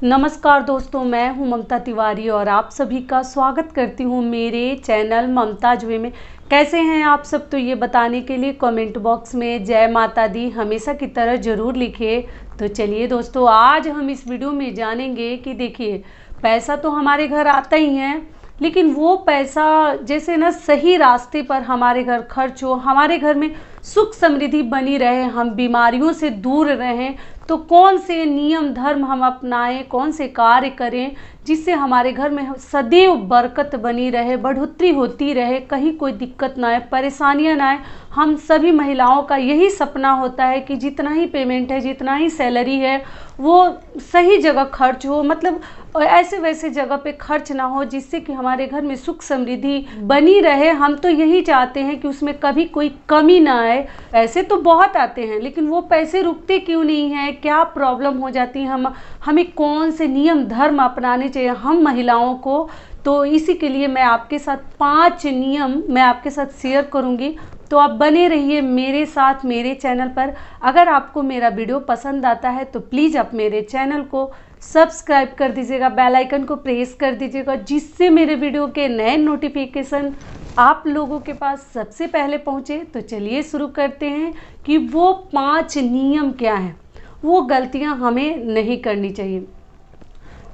नमस्कार दोस्तों, मैं हूं ममता तिवारी और आप सभी का स्वागत करती हूं मेरे चैनल ममताज वे में। कैसे हैं आप सब? तो ये बताने के लिए कमेंट बॉक्स में जय माता दी हमेशा की तरह ज़रूर लिखिए। तो चलिए दोस्तों, आज हम इस वीडियो में जानेंगे कि देखिए, पैसा तो हमारे घर आता ही है, लेकिन वो पैसा जैसे ना सही रास्ते पर हमारे घर खर्च हो, हमारे घर में सुख समृद्धि बनी रहे, हम बीमारियों से दूर रहें, तो कौन से नियम धर्म हम अपनाएं, कौन से कार्य करें जिससे हमारे घर में सदैव बरकत बनी रहे, बढ़ोतरी होती रहे, कहीं कोई दिक्कत ना आए, परेशानियां ना आए। हम सभी महिलाओं का यही सपना होता है कि जितना ही पेमेंट है, जितना ही सैलरी है, वो सही जगह खर्च हो, मतलब ऐसे वैसे जगह पे खर्च ना हो, जिससे कि हमारे घर में सुख समृद्धि बनी रहे। हम तो यही चाहते हैं कि उसमें कभी कोई कमी ना आए। पैसे तो बहुत आते हैं, लेकिन वो पैसे रुकते क्यों नहीं हैं? क्या प्रॉब्लम हो जाती है? हमें कौन से नियम धर्म अपनाने चाहिए हम महिलाओं को? तो इसी के लिए मैं आपके साथ 5 नियम मैं आपके साथ शेयर करूंगी। तो आप बने रहिए मेरे साथ मेरे चैनल पर। अगर आपको मेरा वीडियो पसंद आता है तो प्लीज़ आप मेरे चैनल को सब्सक्राइब कर दीजिएगा, बेल आइकन को प्रेस कर दीजिएगा, जिससे मेरे वीडियो के नए नोटिफिकेशन आप लोगों के पास सबसे पहले पहुंचे। तो चलिए शुरू करते हैं कि वो 5 नियम क्या हैं, वो गलतियां हमें नहीं करनी चाहिए।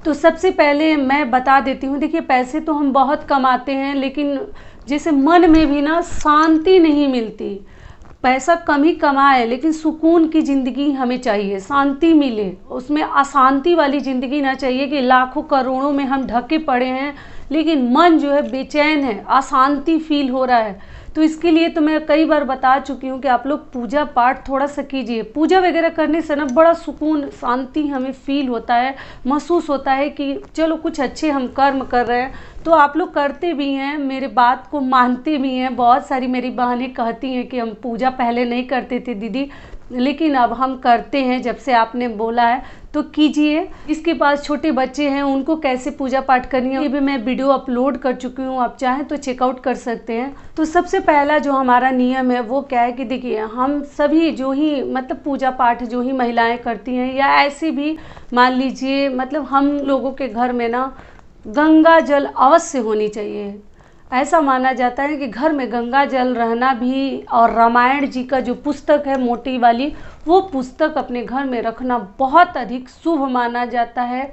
तो सबसे पहले मैं बता देती हूँ, देखिए, पैसे तो हम बहुत कमाते हैं, लेकिन जैसे मन में भी ना शांति नहीं मिलती। पैसा कम ही कमाए, लेकिन सुकून की ज़िंदगी हमें चाहिए, शांति मिले, उसमें अशांति वाली ज़िंदगी ना चाहिए कि लाखों करोड़ों में हम ढके पड़े हैं लेकिन मन जो है बेचैन है, अशांति फील हो रहा है। तो इसके लिए तो मैं कई बार बता चुकी हूँ कि आप लोग पूजा पाठ थोड़ा सा कीजिए। पूजा वगैरह करने से ना बड़ा सुकून, शांति हमें फील होता है, महसूस होता है कि चलो कुछ अच्छे हम कर्म कर रहे हैं। तो आप लोग करते भी हैं, मेरे बात को मानते भी हैं। बहुत सारी मेरी बहनें कहती हैं कि हम पूजा पहले नहीं करते थे दीदी, लेकिन अब हम करते हैं जब से आपने बोला है। तो कीजिए। इसके पास छोटे बच्चे हैं, उनको कैसे पूजा पाठ करनी है, ये भी मैं वीडियो अपलोड कर चुकी हूँ, आप चाहें तो चेकआउट कर सकते हैं। तो सबसे पहला जो हमारा नियम है वो क्या है कि देखिए, हम सभी जो ही मतलब पूजा पाठ जो ही महिलाएं करती हैं, या ऐसे भी मान लीजिए, मतलब हम लोगों के घर में ना गंगा जल अवश्य होनी चाहिए। ऐसा माना जाता है कि घर में गंगा जल रहना भी, और रामायण जी का जो पुस्तक है मोटी वाली, वो पुस्तक अपने घर में रखना बहुत अधिक शुभ माना जाता है।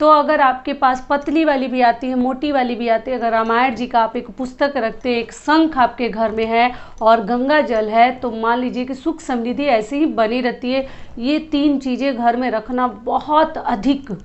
तो अगर आपके पास पतली वाली भी आती है, मोटी वाली भी आती है, अगर रामायण जी का आप एक पुस्तक रखते हैं, एक शंख आपके घर में है और गंगा जल है, तो मान लीजिए कि सुख समृद्धि ऐसे ही बनी रहती है। ये 3 चीज़ें घर में रखना बहुत अधिक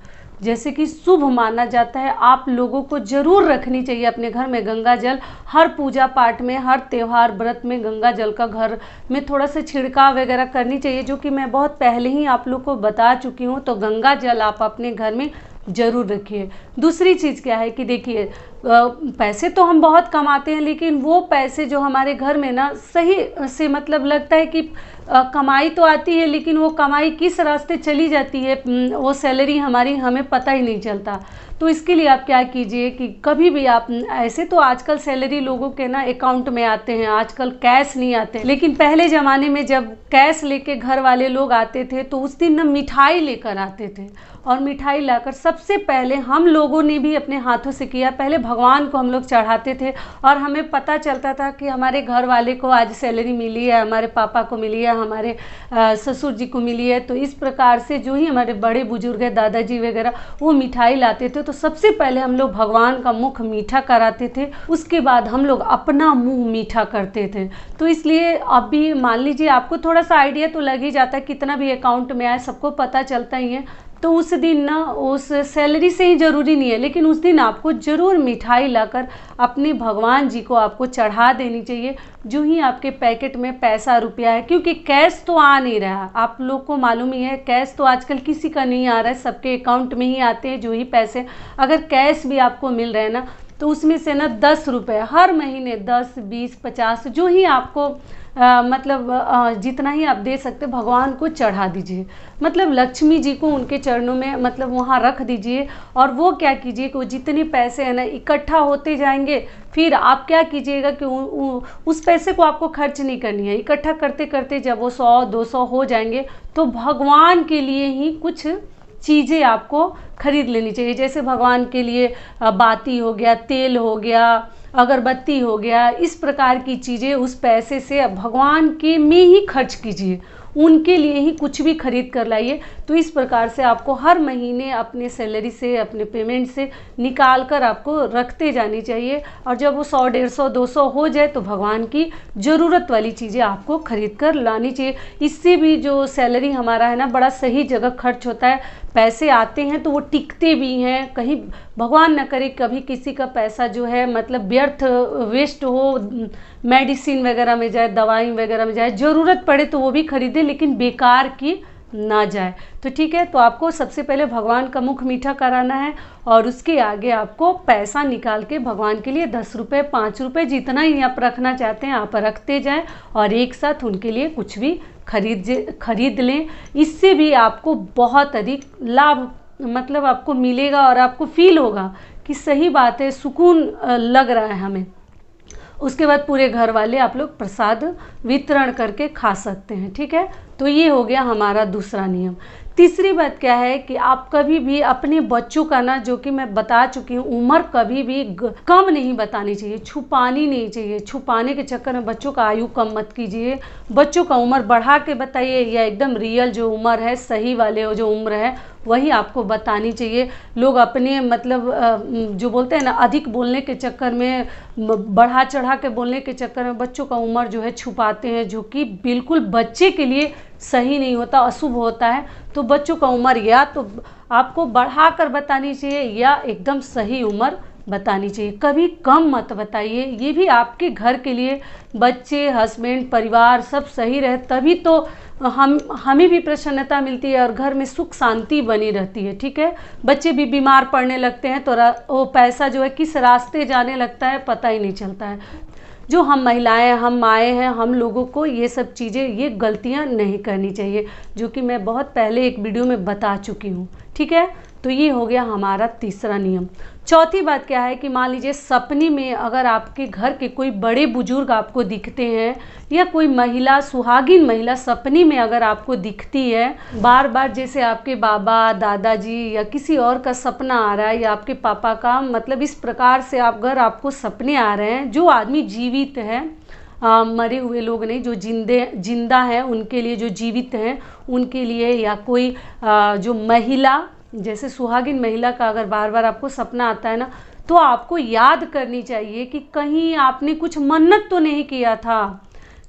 जैसे कि शुभ माना जाता है। आप लोगों को जरूर रखनी चाहिए अपने घर में गंगा जल। हर पूजा पाठ में, हर त्यौहार व्रत में गंगा जल का घर में थोड़ा सा छिड़काव वगैरह करनी चाहिए, जो कि मैं बहुत पहले ही आप लोग को बता चुकी हूँ। तो गंगा जल आप अपने घर में जरूर रखिए। दूसरी चीज़ क्या है कि देखिए, पैसे तो हम बहुत कमाते हैं, लेकिन वो पैसे जो हमारे घर में ना सही से, मतलब लगता है कि कमाई तो आती है, लेकिन वो कमाई किस रास्ते चली जाती है, वो सैलरी हमारी, हमें पता ही नहीं चलता। तो इसके लिए आप क्या कीजिए कि कभी भी आप, ऐसे तो आजकल सैलरी लोगों के ना अकाउंट में आते हैं, आजकल कैश नहीं आते, लेकिन पहले ज़माने में जब कैश लेके घर वाले लोग आते थे तो उस दिन ना मिठाई लेकर आते थे, और मिठाई लाकर सबसे पहले हम लोगों ने भी अपने हाथों से किया। पहले भगवान को हम लोग चढ़ाते थे, और हमें पता चलता था कि हमारे घर वाले को आज सैलरी मिली है, हमारे पापा को मिली है, हमारे ससुर जी को मिली है। तो इस प्रकार से जो ही हमारे बड़े बुजुर्ग है, दादाजी वगैरह, वो मिठाई लाते थे, तो सबसे पहले हम लोग भगवान का मुख मीठा कराते थे, उसके बाद हम लोग अपना मुंह मीठा करते थे। तो इसलिए अब भी मान लीजिए, आपको थोड़ा सा आइडिया तो लग ही जाता है, कितना भी अकाउंट में आए सबको पता चलता ही है। तो उस दिन ना, उस सैलरी से ही ज़रूरी नहीं है, लेकिन उस दिन आपको ज़रूर मिठाई लाकर अपने भगवान जी को आपको चढ़ा देनी चाहिए, जो ही आपके पैकेट में पैसा रुपया है। क्योंकि कैश तो आ नहीं रहा, आप लोग को मालूम ही है, कैश तो आजकल किसी का नहीं आ रहा है, सबके अकाउंट में ही आते हैं जो ही पैसे। अगर कैश भी आपको मिल रहे हैं ना, तो उसमें से ना 10 रुपये हर महीने, 10, 20, 50 जो ही आपको जितना ही आप दे सकते भगवान को चढ़ा दीजिए। मतलब लक्ष्मी जी को उनके चरणों में मतलब वहाँ रख दीजिए। और वो क्या कीजिए कि वो जितने पैसे हैं ना इकट्ठा होते जाएंगे, फिर आप क्या कीजिएगा कि उस पैसे को आपको खर्च नहीं करनी है। इकट्ठा करते करते जब वो 100-200 हो जाएंगे तो भगवान के लिए ही कुछ चीज़ें आपको खरीद लेनी चाहिए। जैसे भगवान के लिए बाती हो गया, तेल हो गया, अगरबत्ती हो गया, इस प्रकार की चीज़ें उस पैसे से भगवान के में ही खर्च कीजिए, उनके लिए ही कुछ भी खरीद कर लाइए। तो इस प्रकार से आपको हर महीने अपने सैलरी से, अपने पेमेंट से निकाल कर आपको रखते जानी चाहिए। और जब वो 100, 150, 200 हो जाए तो भगवान की ज़रूरत वाली चीज़ें आपको खरीद कर लानी चाहिए। इससे भी जो सैलरी हमारा है ना, बड़ा सही जगह खर्च होता है। पैसे आते हैं तो वो टिकते भी हैं, कहीं भगवान न करे कभी किसी का पैसा जो है मतलब व्यर्थ वेस्ट हो, मेडिसिन वगैरह में जाए, दवाई वगैरह में जाए, ज़रूरत पड़े तो वो भी खरीदे लेकिन बेकार की ना जाए। तो ठीक है, तो आपको सबसे पहले भगवान का मुख मीठा कराना है और उसके आगे आपको पैसा निकाल के भगवान के लिए 10 रुपये, 5 रुपये, जितना ही आप रखना चाहते हैं आप रखते जाएं और एक साथ उनके लिए कुछ भी खरीद लें। इससे भी आपको बहुत अधिक लाभ मतलब आपको मिलेगा और आपको फील होगा कि सही बात है, सुकून लग रहा है हमें। उसके बाद पूरे घर वाले आप लोग प्रसाद वितरण करके खा सकते हैं। ठीक है, तो ये हो गया हमारा दूसरा नियम। तीसरी बात क्या है कि आप कभी भी अपने बच्चों का ना, जो कि मैं बता चुकी हूँ, उम्र कभी भी कम नहीं बतानी चाहिए, छुपानी नहीं चाहिए। छुपाने के चक्कर में बच्चों का आयु कम मत कीजिए। बच्चों का उम्र बढ़ा के बताइए या एकदम रियल जो उम्र है, सही वाले जो उम्र है वही आपको बतानी चाहिए। लोग अपने मतलब जो बोलते हैं ना, अधिक बोलने के चक्कर में, बढ़ा चढ़ा के बोलने के चक्कर में बच्चों का उम्र जो है छुपाते हैं, जो कि बिल्कुल बच्चे के लिए सही नहीं होता, अशुभ होता है। तो बच्चों का उम्र या तो आपको बढ़ा कर बतानी चाहिए या एकदम सही उम्र बतानी चाहिए। कभी कम मत बताइए, ये भी आपके घर के लिए, बच्चे, हस्बैंड, परिवार सब सही रहे तभी तो हमें भी प्रसन्नता मिलती है और घर में सुख शांति बनी रहती है। ठीक है, बच्चे भी बीमार पड़ने लगते हैं तो वो पैसा जो है किस रास्ते जाने लगता है पता ही नहीं चलता है। जो हम महिलाएं, हम माएँ हैं, हम लोगों को ये सब चीज़ें, ये गलतियां नहीं करनी चाहिए, जो कि मैं बहुत पहले एक वीडियो में बता चुकी हूँ। ठीक है, तो ये हो गया हमारा तीसरा नियम। चौथी बात क्या है कि मान लीजिए सपने में अगर आपके घर के कोई बड़े बुजुर्ग आपको दिखते हैं या कोई महिला, सुहागिन महिला सपने में अगर आपको दिखती है बार बार, जैसे आपके बाबा, दादाजी या किसी और का सपना आ रहा है या आपके पापा का, मतलब इस प्रकार से अगर आपको सपने आ रहे हैं, जो आदमी जीवित है, मरे हुए लोग नहीं, जो जिंदा हैं उनके लिए, जो जीवित हैं उनके लिए, या कोई जो महिला, जैसे सुहागिन महिला का अगर बार बार आपको सपना आता है ना, तो आपको याद करनी चाहिए कि कहीं आपने कुछ मन्नत तो नहीं किया था,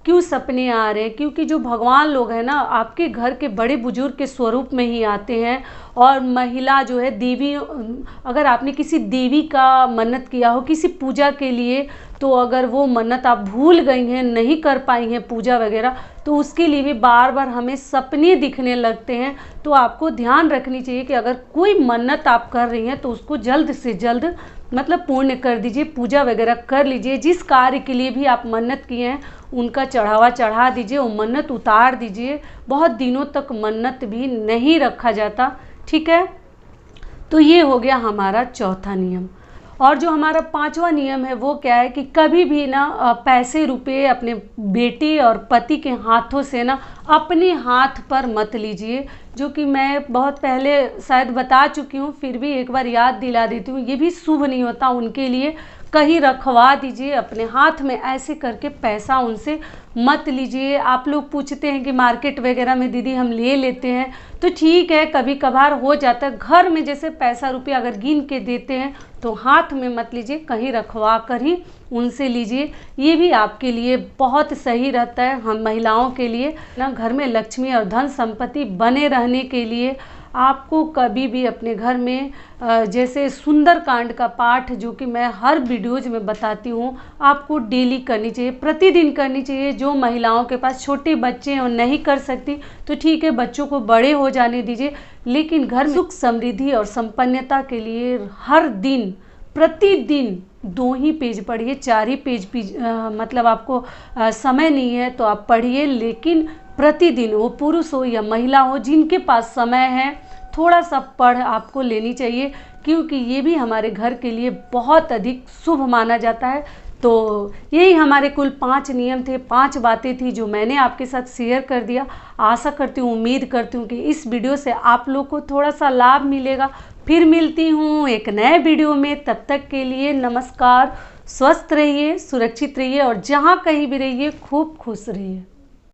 क्यों सपने आ रहे हैं। क्योंकि जो भगवान लोग हैं ना, आपके घर के बड़े बुजुर्ग के स्वरूप में ही आते हैं। और महिला जो है देवी, अगर आपने किसी देवी का मन्नत किया हो किसी पूजा के लिए, तो अगर वो मन्नत आप भूल गई हैं, नहीं कर पाई हैं पूजा वगैरह, तो उसके लिए भी बार बार हमें सपने दिखने लगते हैं। तो आपको ध्यान रखनी चाहिए कि अगर कोई मन्नत आप कर रही हैं तो उसको जल्द से जल्द मतलब पूर्ण कर दीजिए, पूजा वगैरह कर लीजिए। जिस कार्य के लिए भी आप मन्नत किए हैं उनका चढ़ावा चढ़ा दीजिए, वो मन्नत उतार दीजिए। बहुत दिनों तक मन्नत भी नहीं रखा जाता। ठीक है, तो ये हो गया हमारा चौथा नियम। और जो हमारा पांचवा नियम है वो क्या है कि कभी भी ना पैसे रुपए अपने बेटे और पति के हाथों से ना अपने हाथ पर मत लीजिए, जो कि मैं बहुत पहले शायद बता चुकी हूँ, फिर भी एक बार याद दिला देती हूँ। ये भी शुभ नहीं होता उनके लिए। कहीं रखवा दीजिए अपने हाथ में, ऐसे करके पैसा उनसे मत लीजिए। आप लोग पूछते हैं कि मार्केट वगैरह में दीदी हम ले लेते हैं, तो ठीक है, कभी कभार हो जाता है। घर में जैसे पैसा रुपया अगर गिन के देते हैं तो हाथ में मत लीजिए, कहीं रखवा कर ही उनसे लीजिए। ये भी आपके लिए बहुत सही रहता है। हम महिलाओं के लिए ना, घर में लक्ष्मी और धन संपत्ति बने रहने के लिए आपको कभी भी अपने घर में जैसे सुंदर कांड का पाठ, जो कि मैं हर वीडियोज में बताती हूँ, आपको डेली करनी चाहिए, प्रतिदिन करनी चाहिए। जो महिलाओं के पास छोटे बच्चे हैं और नहीं कर सकती तो ठीक है, बच्चों को बड़े हो जाने दीजिए, लेकिन घर में सुख समृद्धि और संपन्नता के लिए हर दिन प्रतिदिन 2 ही पेज पढ़िए, 4 ही पेज मतलब आपको समय नहीं है तो आप पढ़िए, लेकिन प्रतिदिन, वो पुरुष हो या महिला हो, जिनके पास समय है थोड़ा सा पढ़ आपको लेनी चाहिए, क्योंकि ये भी हमारे घर के लिए बहुत अधिक शुभ माना जाता है। तो यही हमारे कुल 5 नियम थे, 5 बातें थी जो मैंने आपके साथ शेयर कर दिया। आशा करती हूँ, उम्मीद करती हूँ कि इस वीडियो से आप लोग को थोड़ा सा लाभ मिलेगा। फिर मिलती हूँ एक नए वीडियो में, तब तक के लिए नमस्कार। स्वस्थ रहिए, सुरक्षित रहिए और जहाँ कहीं भी रहिए खूब खुश रहिए।